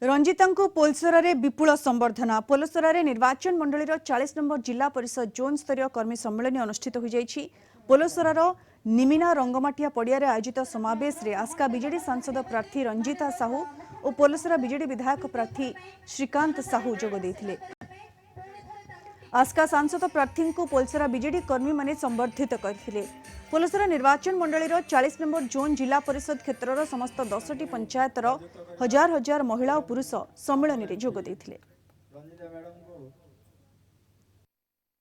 रंजिता पोलसरा रे विपुल संबर्धना। पोलसरा रे निर्वाचन मंडलीर 40 नंबर जिला परिषद जोन स्तरीय कर्मी सम्मेलन अनुष्ठित हो जाइछि। पोलसरार निमिना रंगमाटिया पड़िया आयोजित समावेश रे आस्का बीजेडी सांसद प्रार्थी रंजिता साहू और पोलसरा बीजेडी विधायक प्रार्थी श्रीकांत साहू जोग देथिले। आस्का सांसद प्रार्थी को पोलसरा बीजेडी कर्मी माने संबर्धित करथिले। पोलसरा निर्वाचन मंडलीर 40 नंबर जोन जिला परिषद क्षेत्रर समस्त 10टी पंचायतर हजार हजार महिला और पुरुष सम्मेलन में जोग देथिले।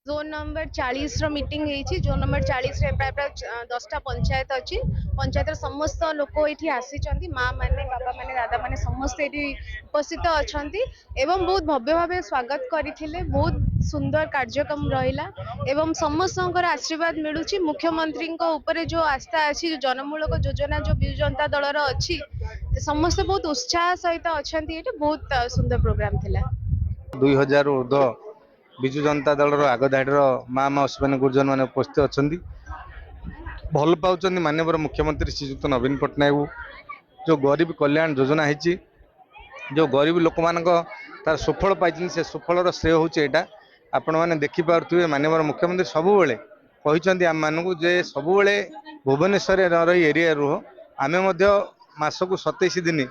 जोन नंबर 40 रो मीटिंग हेछि। जोन नंबर 40 रे प्राय 10टा पंचायत अछि। पंचायतर समस्त लोक एठी आसीचंती, माँ माने, बाबा माने, दादा माने समस्त एठी उपस्थित अछंती एवं बहुत भव्य भावे स्वागत करिथिले। बहुत सुंदर कार्यक्रम रहिला एवं समस्तଙ୍କର आशीर्वाद मिलुछि। मुख्यमंत्री को ऊपर जो आस्था अछि, जो जनमूलक योजना जो बिजु जनता दलर अछि, समस्त बहुत उत्साह सहित अछंती। एठी बहुत सुंदर प्रोग्राम थिला। 2000 ऊर्ध्व विजु जनता दलर आगधाड़ीर माँ माँ अश्विनी गुर्जर मैंने उपस्थित अच्छा भल पाँच माननीय मुख्यमंत्री श्रीजुक्त नवीन पट्टनायक जो गरीब कल्याण योजना है जो गरीब लोक मान तार सुफल पाई से सुफल श्रेय हूँ यहाँ आपण मैंने देखिपे माननीय मुख्यमंत्री सबुबले कहते आम मानू जे सबुबले भुवनेश्वर रही एरिया रुह आम मसक 27 दिन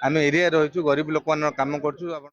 आम एरिया रही गरीब लोक मान काम करूँ।